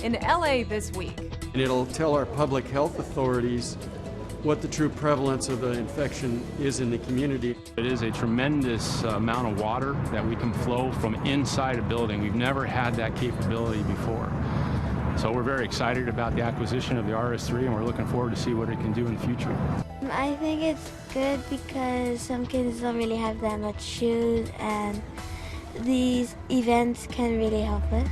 in LA this week. And it'll tell our public health authorities what the true prevalence of the infection is in the community. It is a tremendous amount of water that we can flow from inside a building. We've never had that capability before. So we're very excited about the acquisition of the RS3, and we're looking forward to see what it can do in the future. I think it's good because some kids don't really have that much shoes, and these events can really help us.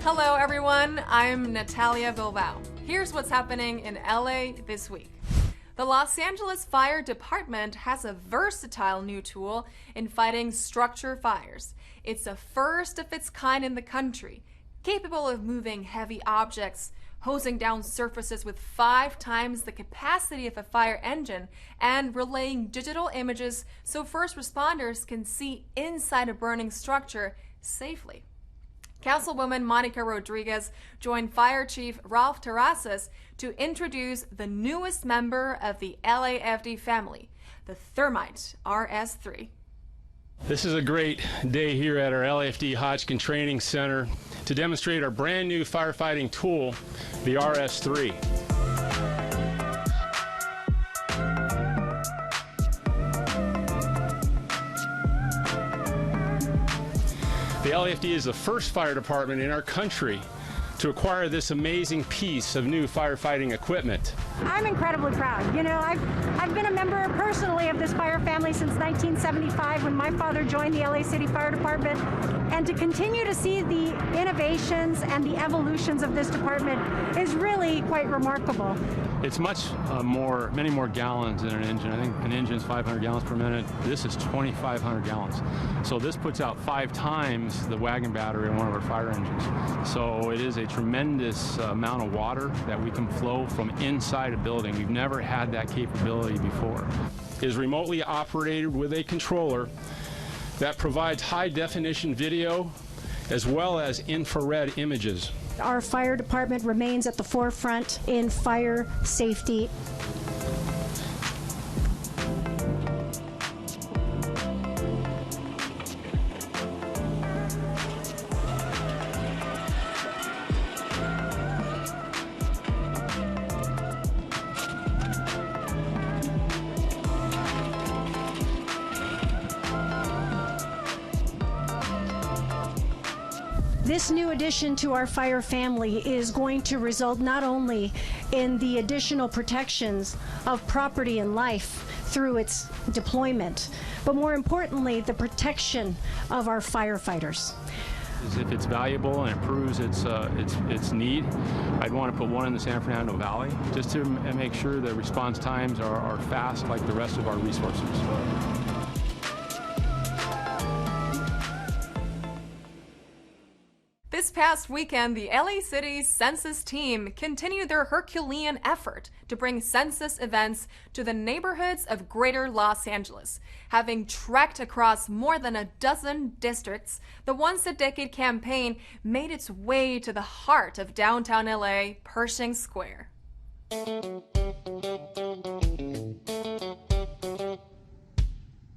Hello everyone, I'm Natalia Bilbao. Here's what's happening in LA this week. The Los Angeles Fire Department has a versatile new tool in fighting structure fires. It's a first of its kind in the country, capable of moving heavy objects, hosing down surfaces with 5 times the capacity of a fire engine, and relaying digital images so first responders can see inside a burning structure safely. Councilwoman Monica Rodriguez joined Fire Chief Ralph Terrazas to introduce the newest member of the LAFD family, the Thermite RS3. This is a great day here at our LAFD Hodgkin Training Center to demonstrate our brand new firefighting tool, the RS3. The LAFD is the first fire department in our country to acquire this amazing piece of new firefighting equipment. I'm incredibly proud. You know, I've been a member personally of this fire family since 1975 when my father joined the LA City Fire Department, and to continue to see the innovations and the evolutions of this department is really quite remarkable. It's many more gallons than an engine. I think an engine's 500 gallons per minute. This is 2,500 gallons. So this puts out 5 times the wagon battery in one of our fire engines. So it is a tremendous amount of water that we can flow from inside a building. We've never had that capability before. It is remotely operated with a controller that provides high definition video as well as infrared images. Our fire department remains at the forefront in fire safety. This new addition to our fire family is going to result not only in the additional protections of property and life through its deployment, but more importantly, the protection of our firefighters. If it's valuable and improves its need, I'd want to put one in the San Fernando Valley just to make sure the response times are fast like the rest of our resources. This past weekend, the LA City's Census team continued their Herculean effort to bring Census events to the neighborhoods of Greater Los Angeles. Having trekked across more than a dozen districts, the Once a Decade campaign made its way to the heart of downtown LA, Pershing Square.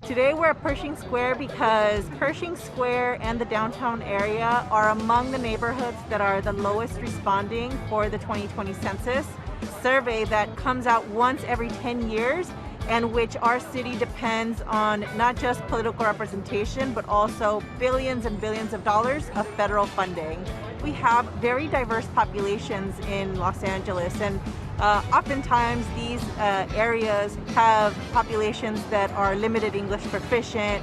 Today we're at Pershing Square because Pershing Square and the downtown area are among the neighborhoods that are the lowest responding for the 2020 census survey that comes out once every 10 years, and which our city depends on not just political representation but also billions and billions of dollars of federal funding. We have very diverse populations in Los Angeles, and oftentimes these areas have populations that are limited English proficient,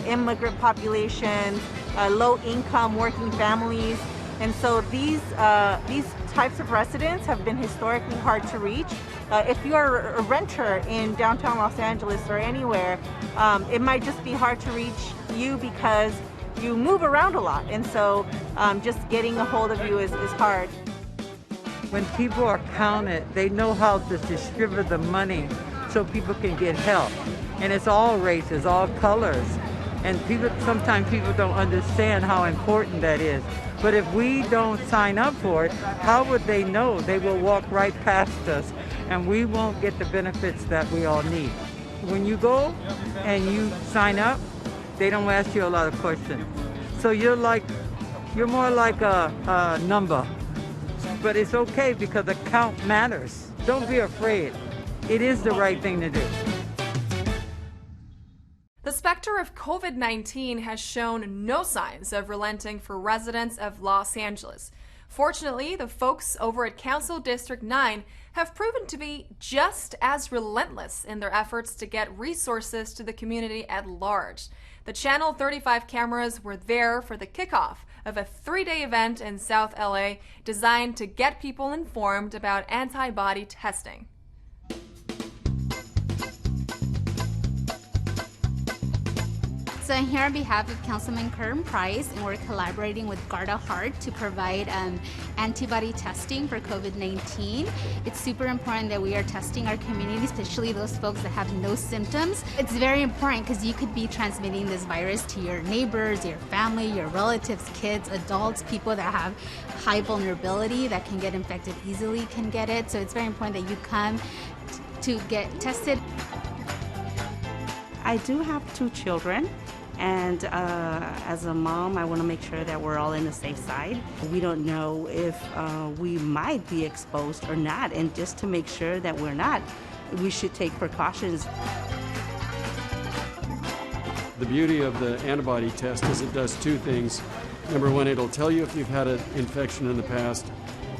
immigrant populations, low-income working families, and so these types of residents have been historically hard to reach. If you're a renter in downtown Los Angeles or anywhere, it might just be hard to reach you because you move around a lot, and so just getting a hold of you is hard. When people are counted, they know how to distribute the money so people can get help. And it's all races, all colors. And sometimes people don't understand how important that is. But if we don't sign up for it, how would they know? They will walk right past us, and we won't get the benefits that we all need. when you go and you sign up, they don't ask you a lot of questions. So you're more like a number. But it's okay because the count matters. Don't be afraid. It is the right thing to do. The specter of COVID-19 has shown no signs of relenting for residents of Los Angeles. Fortunately, the folks over at Council District 9 have proven to be just as relentless in their efforts to get resources to the community at large. The Channel 35 cameras were there for the kickoff of a 3-day event in South LA designed to get people informed about antibody testing. So I'm here on behalf of Councilman Curtin Price, and we're collaborating with Garda Hart to provide antibody testing for COVID-19. It's super important that we are testing our community, especially those folks that have no symptoms. It's very important because you could be transmitting this virus to your neighbors, your family, your relatives, kids, adults, people that have high vulnerability that can get infected easily can get it. So it's very important that you come to get tested. I do have 2 children, and as a mom, I want to make sure that we're all in the safe side. We don't know if we might be exposed or not, and just to make sure that we're not, we should take precautions. The beauty of the antibody test is it does 2 things. Number 1, it'll tell you if you've had an infection in the past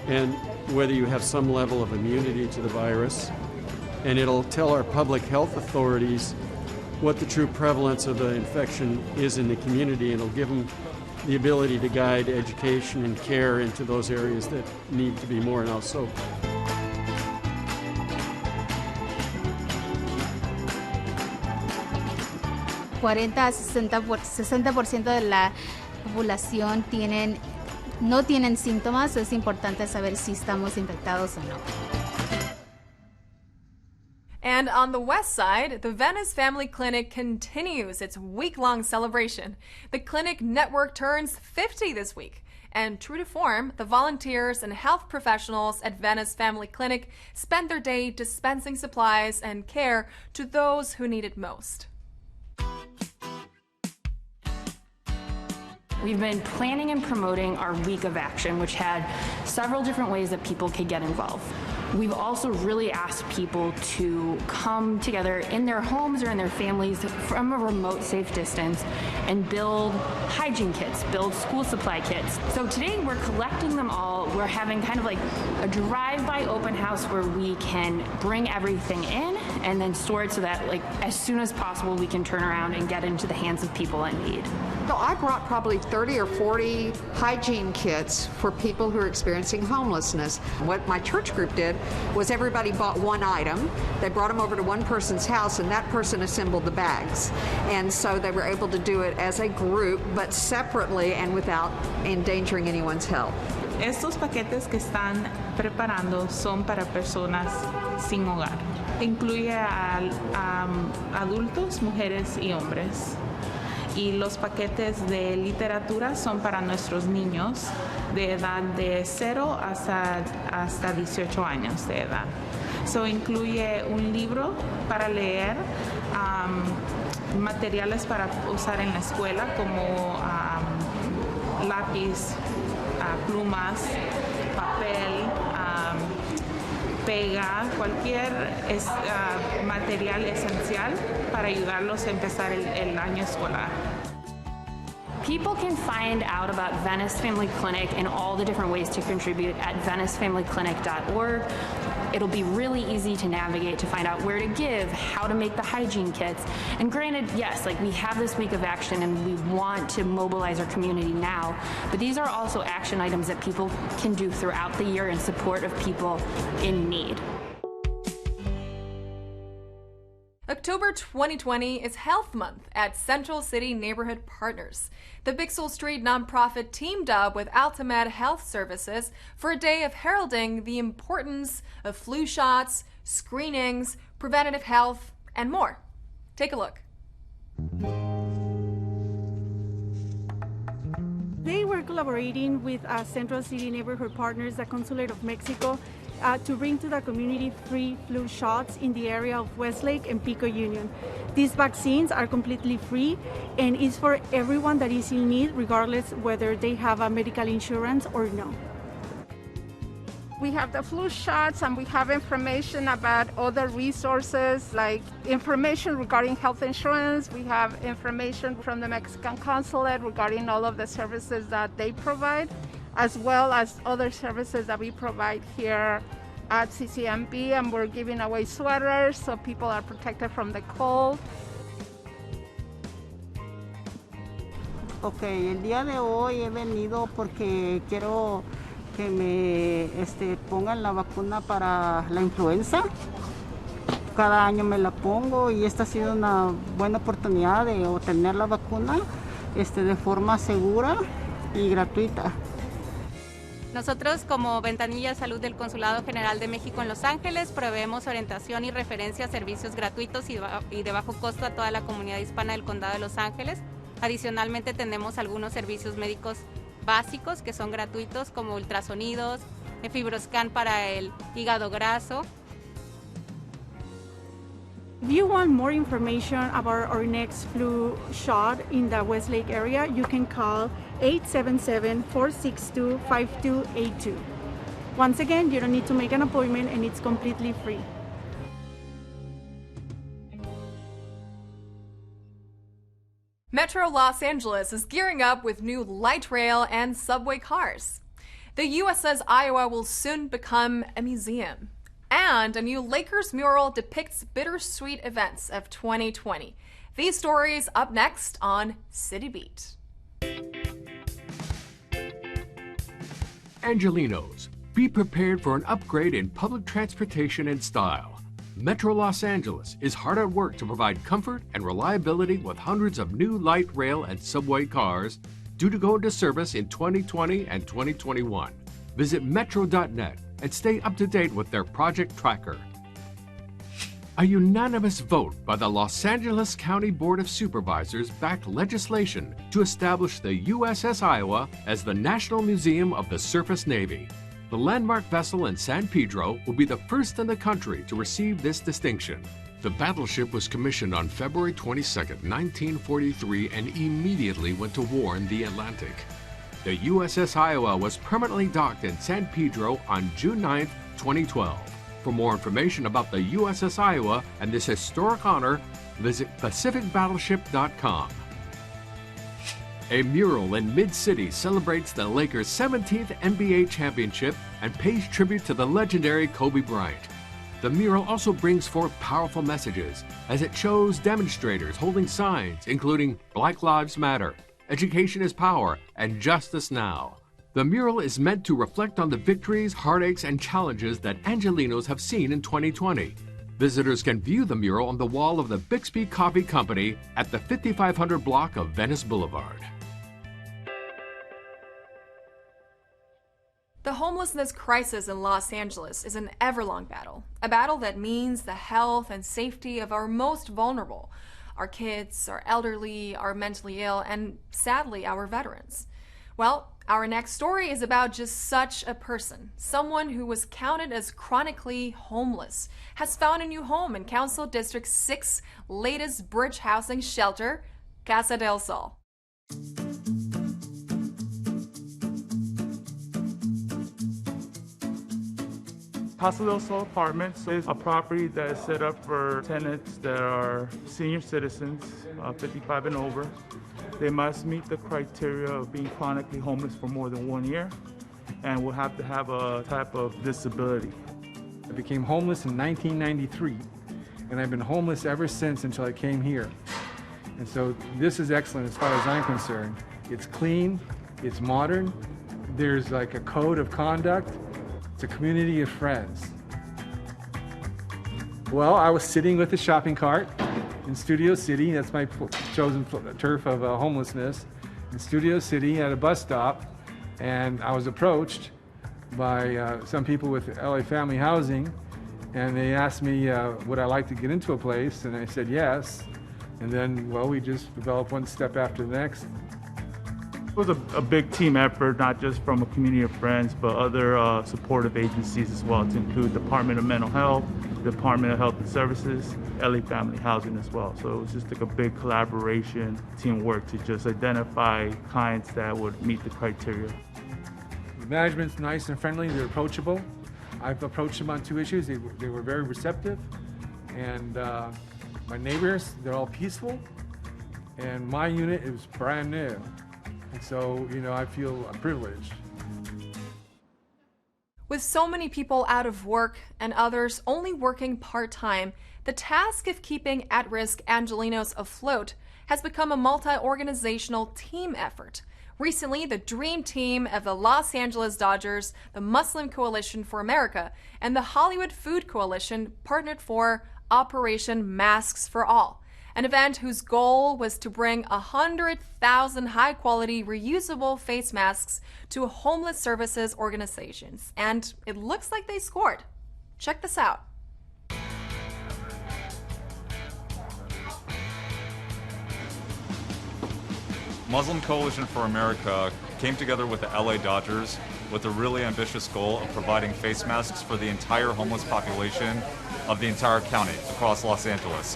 and whether you have some level of immunity to the virus. And it'll tell our public health authorities what the true prevalence of the infection is in the community, and it'll give them the ability to guide education and care into those areas that need to be more now. So a 60% de la población no tienen síntomas. Es importante saber si estamos infectados o no. And on the west side, the Venice Family Clinic continues its week-long celebration. The clinic network turns 50 this week. And true to form, the volunteers and health professionals at Venice Family Clinic spend their day dispensing supplies and care to those who need it most. We've been planning and promoting our week of action, which had several different ways that people could get involved. We've also really asked people to come together in their homes or in their families from a remote, safe distance and build hygiene kits, build school supply kits. So today we're collecting them all. We're having kind of like a drive-by open house where we can bring everything in and then store it so that like as soon as possible we can turn around and get into the hands of people in need. So I brought probably 30 or 40 hygiene kits for people who are experiencing homelessness. What my church group did was everybody bought one item. They brought them over to one person's house, and that person assembled the bags. And so they were able to do it as a group, but separately and without endangering anyone's health. Estos paquetes que están preparando son para personas sin hogar. Incluye a adultos, mujeres y hombres. Y los paquetes de literatura son para nuestros niños de edad de 0 hasta 18 años de edad. So incluye un libro para leer, materiales para usar en la escuela como lápiz, plumas, papel, pega, cualquier material esencial para ayudarlos a empezar el año escolar. People can find out about Venice Family Clinic and all the different ways to contribute at venicefamilyclinic.org. It'll be really easy to navigate to find out where to give, how to make the hygiene kits. And granted, yes, like we have this week of action and we want to mobilize our community now, but these are also action items that people can do throughout the year in support of people in need. October 2020 is Health Month at Central City Neighborhood Partners. The Bixel Street nonprofit teamed up with Altamed Health Services for a day of heralding the importance of flu shots, screenings, preventative health, and more. Take a look. They were collaborating with Central City Neighborhood Partners, the Consulate of Mexico, to bring to the community free flu shots in the area of Westlake and Pico Union. These vaccines are completely free and is for everyone that is in need, regardless whether they have a medical insurance or no. We have the flu shots and we have information about other resources like information regarding health insurance. We have information from the Mexican consulate regarding all of the services that they provide, as well as other services that we provide here at CCMB, and we're giving away sweaters so people are protected from the cold. Ok, el día de hoy he venido porque quiero que me pongan la vacuna para la influenza. Cada año me la pongo y esta ha sido una buena oportunidad de obtener la vacuna de forma segura y gratuita. Nosotros, como Ventanilla de Salud del Consulado General de México en Los Ángeles, proveemos orientación y referencia a servicios gratuitos y de bajo costo a toda la comunidad hispana del Condado de Los Ángeles. Adicionalmente, tenemos algunos servicios médicos básicos que son gratuitos, como ultrasonidos, fibroscan para el hígado graso. If you want more information about our next flu shot in the Westlake area, you can call 877-462-5282. Once again, you don't need to make an appointment and it's completely free. Metro Los Angeles is gearing up with new light rail and subway cars. The USS Iowa will soon become a museum. And a new Lakers mural depicts bittersweet events of 2020. These stories up next on City Beat. Angelenos, be prepared for an upgrade in public transportation and style. Metro Los Angeles is hard at work to provide comfort and reliability with hundreds of new light rail and subway cars due to go into service in 2020 and 2021. Visit metro.net and stay up to date with their project tracker. A unanimous vote by the Los Angeles County Board of Supervisors backed legislation to establish the USS Iowa as the National Museum of the Surface Navy. The landmark vessel in San Pedro will be the first in the country to receive this distinction. The battleship was commissioned on February 22, 1943, and immediately went to war in the Atlantic. The USS Iowa was permanently docked in San Pedro on June 9, 2012. For more information about the USS Iowa and this historic honor, visit pacificbattleship.com. A mural in Mid-City celebrates the Lakers' 17th NBA championship and pays tribute to the legendary Kobe Bryant. The mural also brings forth powerful messages as it shows demonstrators holding signs including Black Lives Matter, Education is Power, and Justice Now. The mural is meant to reflect on the victories, heartaches, and challenges that Angelenos have seen in 2020. Visitors can view the mural on the wall of the Bixby Coffee Company at the 5500 block of Venice Boulevard. The homelessness crisis in Los Angeles is an ever-long battle, a battle that means the health and safety of our most vulnerable, our kids, our elderly, our mentally ill, and sadly, our veterans. Well, our next story is about just such a person. Someone who was counted as chronically homeless has found a new home in Council District 6's latest bridge housing shelter, Casa del Sol. Casa del Sol Apartments is a property that is set up for tenants that are senior citizens, 55 and over. They must meet the criteria of being chronically homeless for more than 1 year and will have to have a type of disability. I became homeless in 1993, and I've been homeless ever since until I came here. And so this is excellent as far as I'm concerned. It's clean, it's modern, there's like a code of conduct. It's a community of friends. Well, I was sitting with a shopping cart in Studio City. That's my chosen turf of homelessness. In Studio City at a bus stop, and I was approached by some people with LA Family Housing, and they asked me, would I like to get into a place? And I said yes. And then, well, we just developed one step after the next. It was a big team effort, not just from a community of friends, but other supportive agencies as well, to include Department of Mental Health, Department of Health and Services, LA Family Housing as well. So it was just like a big collaboration, teamwork to just identify clients that would meet the criteria. The management's nice and friendly, they're approachable. I've approached them on 2 issues. They were very receptive. And my neighbors, they're all peaceful. And my unit is brand new. And so, I feel privileged. With so many people out of work and others only working part-time, the task of keeping at-risk Angelenos afloat has become a multi-organizational team effort. Recently, the Dream Team of the Los Angeles Dodgers, the Muslim Coalition for America, and the Hollywood Food Coalition partnered for Operation Masks for All, an event whose goal was to bring 100,000 high-quality reusable face masks to homeless services organizations. And it looks like they scored. Check this out. Muslim Coalition for America came together with the LA Dodgers with a really ambitious goal of providing face masks for the entire homeless population of the entire county across Los Angeles.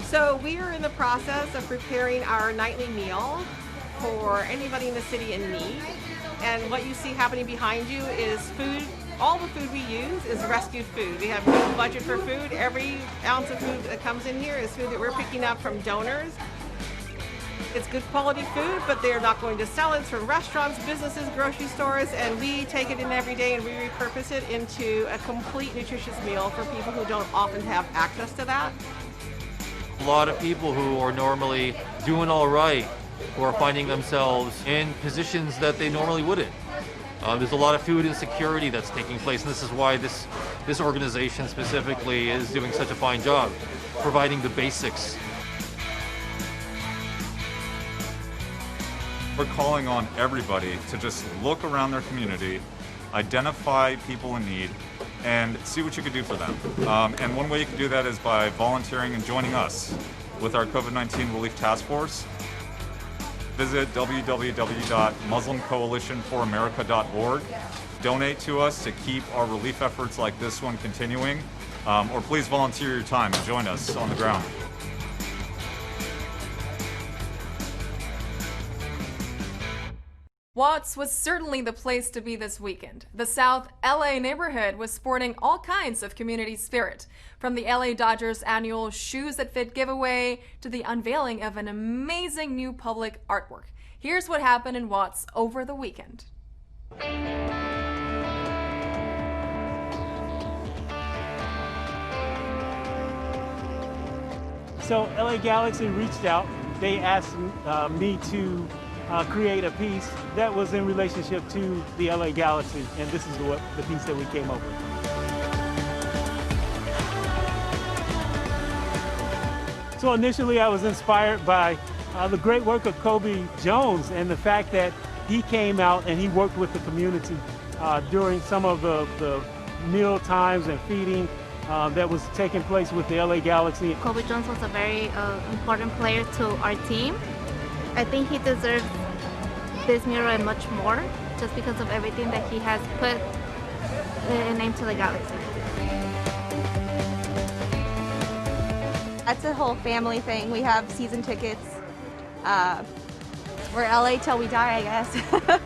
So we are in the process of preparing our nightly meal for anybody in the city in need. And what you see happening behind you is food. All the food we use is rescued food. We have no budget for food. Every ounce of food that comes in here is food that we're picking up from donors. It's good quality food, but they're not going to sell it. It's from restaurants, businesses, grocery stores, and we take it in every day and we repurpose it into a complete nutritious meal for people who don't often have access to that. A lot of people who are normally doing all right who are finding themselves in positions that they normally wouldn't. There's a lot of food insecurity that's taking place, and this is why this organization specifically is doing such a fine job, providing the basics. We're calling on everybody to just look around their community, identify people in need, and see what you can do for them. And one way you can do that is by volunteering and joining us with our COVID-19 Relief Task Force. Visit www.muslimcoalitionforamerica.org. Donate to us to keep our relief efforts like this one continuing, or please volunteer your time and join us on the ground. Watts was certainly the place to be this weekend. The South LA neighborhood was sporting all kinds of community spirit, from the LA Dodgers annual Shoes That Fit giveaway to the unveiling of an amazing new public artwork. Here's what happened in Watts over the weekend. So LA Galaxy reached out. They asked me to create a piece that was in relationship to the LA Galaxy, and this is the piece that we came up with. So initially I was inspired by the great work of Kobe Jones and the fact that he came out and he worked with the community during some of the meal times and feeding that was taking place with the LA Galaxy. Kobe Jones was a very important player to our team. I think he deserves this mural and much more, just because of everything that he has put a name to the Galaxy. That's a whole family thing. We have season tickets. We're LA till we die, I guess,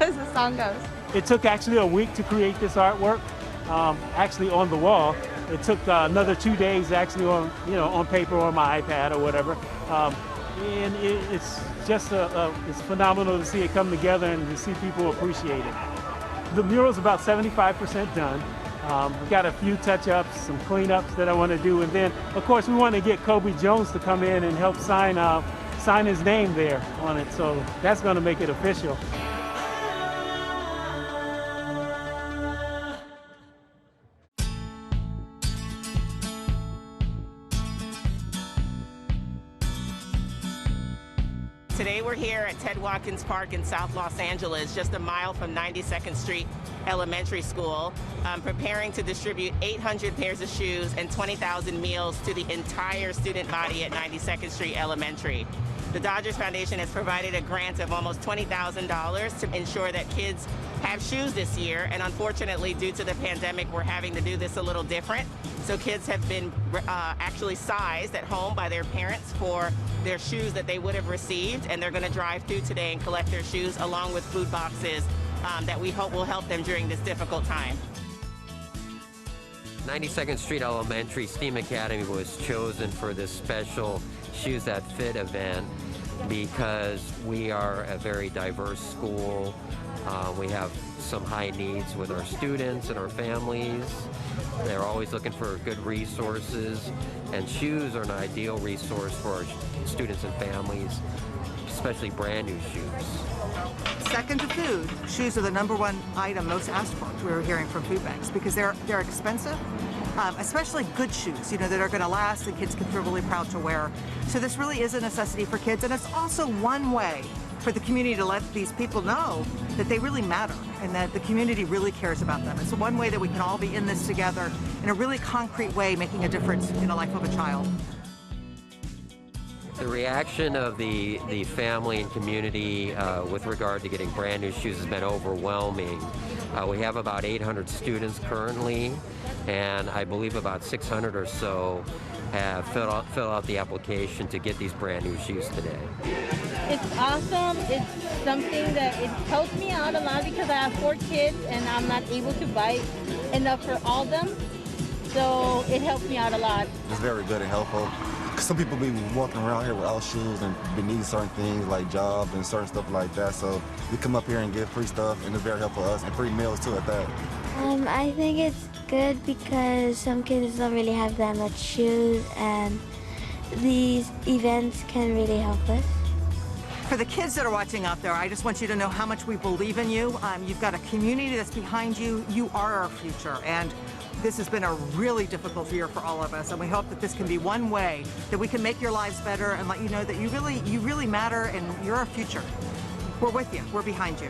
as the song goes. It took actually a week to create this artwork, actually on the wall. It took another 2 days actually on paper or my iPad or whatever. And it's just it's phenomenal to see it come together and to see people appreciate it. The mural's about 75% done. We've got a few touch-ups, some cleanups that I want to do, and then of course we want to get Kobe Jones to come in and help sign his name there on it. So that's going to make it official. Today we're here at Ted Watkins Park in South Los Angeles, just a mile from 92nd Street Elementary School, preparing to distribute 800 pairs of shoes and 20,000 meals to the entire student body at 92nd Street Elementary. The Dodgers Foundation has provided a grant of almost $20,000 to ensure that kids have shoes this year, and unfortunately, due to the pandemic, we're having to do this a little different. So kids have been actually sized at home by their parents for their shoes that they would have received, and they're going to drive through today and collect their shoes along with food boxes that we hope will help them during this difficult time. 92nd Street Elementary STEAM Academy was chosen for this special Shoes That Fit event because we are a very diverse school. We have some high needs with our students and our families. They're always looking for good resources, and shoes are an ideal resource for our students and families, especially brand new shoes. Second to food, shoes are the #1 item most asked for, we're hearing from food banks, because they're expensive, especially good shoes, that are going to last and kids can feel really proud to wear. So this really is a necessity for kids, and it's also one way for the community to let these people know that they really matter and that the community really cares about them. It's one way that we can all be in this together in a really concrete way, making a difference in the life of a child. The reaction of the family and community with regard to getting brand new shoes has been overwhelming. We have about 800 students currently, and I believe about 600 or so have filled out the application to get these brand new shoes today. It's awesome. It's something that it helps me out a lot because I have 4 kids and I'm not able to buy enough for all of them. So it helps me out a lot. It's very good and helpful. Some people be walking around here without shoes and be needing certain things like jobs and certain stuff like that. So we come up here and get free stuff, and it's very helpful for us, and free meals too at that. I think it's good because some kids don't really have that much shoes, and these events can really help us. For the kids that are watching out there, I just want you to know how much we believe in you. You've got a community that's behind you. You are our future, and this has been a really difficult year for all of us, and we hope that this can be one way that we can make your lives better and let you know that you really matter and you're our future. We're with you. We're behind you.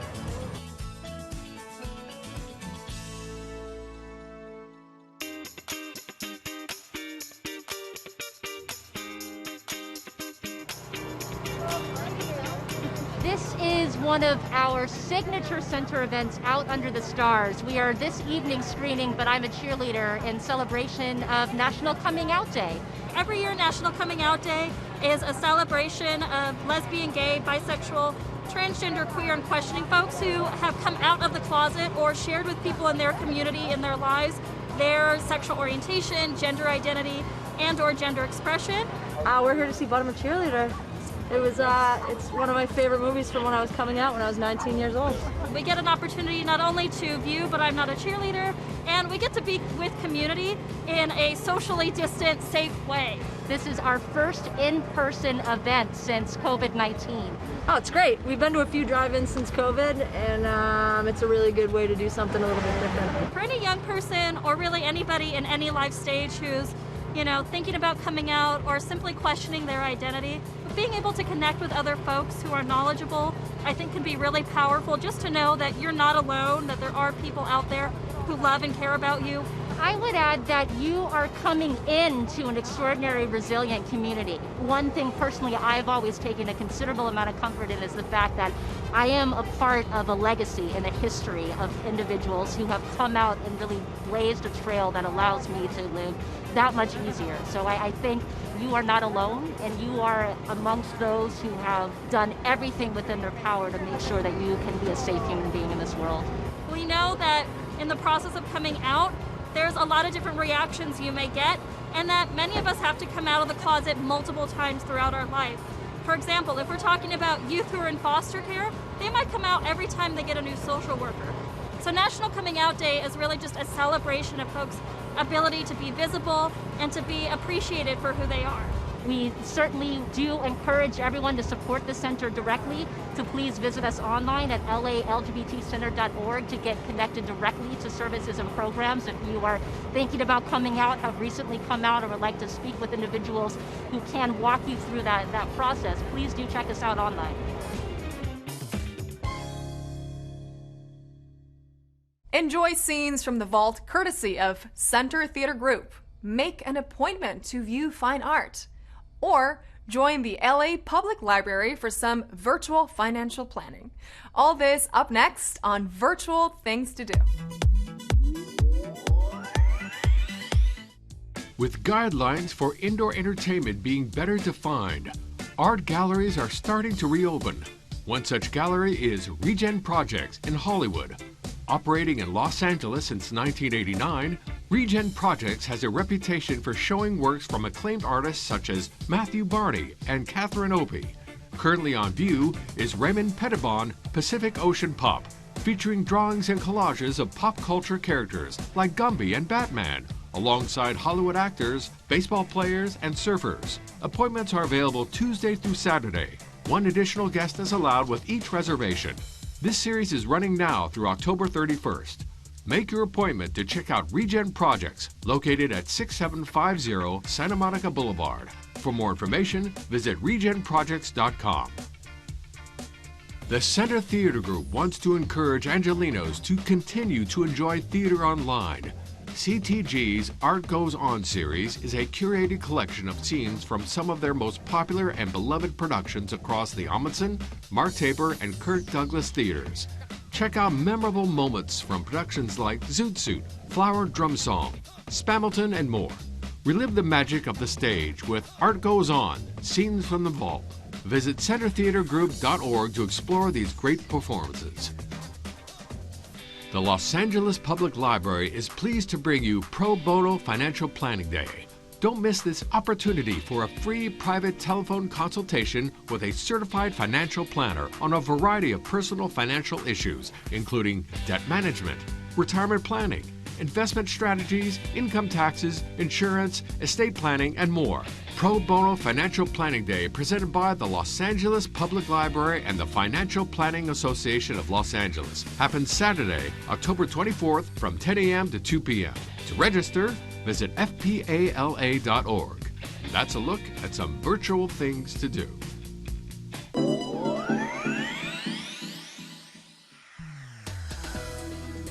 This is one of our signature center events out under the stars. We are this evening screening, but I'm a cheerleader in celebration of National Coming Out Day. Every year, National Coming Out Day is a celebration of lesbian, gay, bisexual, transgender, queer, and questioning folks who have come out of the closet or shared with people in their community, in their lives, their sexual orientation, gender identity, and/or gender expression. We're here to see Bottom Cheerleader. It's one of my favorite movies from when I was coming out when I was 19 years old. We get an opportunity not only to view But I'm Not a Cheerleader, and we get to be with community in a socially distant, safe way. This is our first in-person event since COVID-19. Oh, it's great. We've been to a few drive-ins since COVID, and it's a really good way to do something a little bit different. For any young person, or really anybody in any life stage who's thinking about coming out or simply questioning their identity, being able to connect with other folks who are knowledgeable, I think can be really powerful, just to know that you're not alone, that there are people out there who love and care about you. I would add that you are coming into an extraordinary, resilient community. One thing personally I've always taken a considerable amount of comfort in is the fact that I am a part of a legacy and a history of individuals who have come out and really blazed a trail that allows me to live that much easier. So I think you are not alone, and you are amongst those who have done everything within their power to make sure that you can be a safe human being in this world. We know that in the process of coming out, there's a lot of different reactions you may get, and that many of us have to come out of the closet multiple times throughout our life. For example, if we're talking about youth who are in foster care, they might come out every time they get a new social worker. So National Coming Out Day is really just a celebration of folks' ability to be visible and to be appreciated for who they are. We certainly do encourage everyone to support the center directly, to please visit us online at lalgbtcenter.org to get connected directly to services and programs. If you are thinking about coming out, have recently come out, or would like to speak with individuals who can walk you through that process, please do check us out online. Enjoy scenes from the vault courtesy of Center Theater Group. Make an appointment to view fine art. Or join the LA Public Library for some virtual financial planning. All this up next on Virtual Things to Do. With guidelines for indoor entertainment being better defined, art galleries are starting to reopen. One such gallery is Regen Projects in Hollywood. Operating in Los Angeles since 1989, Regen Projects has a reputation for showing works from acclaimed artists such as Matthew Barney and Catherine Opie. Currently on view is Raymond Pettibon Pacific Ocean Pop, featuring drawings and collages of pop culture characters like Gumby and Batman, alongside Hollywood actors, baseball players, and surfers. Appointments are available Tuesday through Saturday. One additional guest is allowed with each reservation. This series is running now through October 31st. Make your appointment to check out Regen Projects, located at 6750 Santa Monica Boulevard. For more information, visit regenprojects.com. The Center Theater Group wants to encourage Angelenos to continue to enjoy theater online. CTG's Art Goes On series is a curated collection of scenes from some of their most popular and beloved productions across the Amundsen, Mark Taper, and Kirk Douglas theaters. Check out memorable moments from productions like Zoot Suit, Flower Drum Song, Spamilton, and more. Relive the magic of the stage with Art Goes On, Scenes from the Vault. Visit centertheatergroup.org to explore these great performances. The Los Angeles Public Library is pleased to bring you Pro Bono Financial Planning Day. Don't miss this opportunity for a free private telephone consultation with a certified financial planner on a variety of personal financial issues, including debt management, retirement planning, investment strategies, income taxes, insurance, estate planning, and more. Pro Bono Financial Planning Day, presented by the Los Angeles Public Library and the Financial Planning Association of Los Angeles, happens Saturday, October 24th from 10 a.m. to 2 p.m. To register, visit fpala.org. And that's a look at some virtual things to do.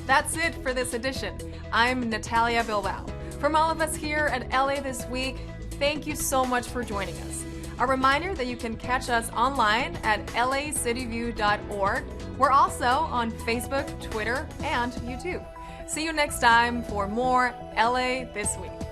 That's it for this edition. I'm Natalia Bilbao. From all of us here at LA This Week, thank you so much for joining us. A reminder that you can catch us online at lacityview.org. We're also on Facebook, Twitter, and YouTube. See you next time for more LA This Week.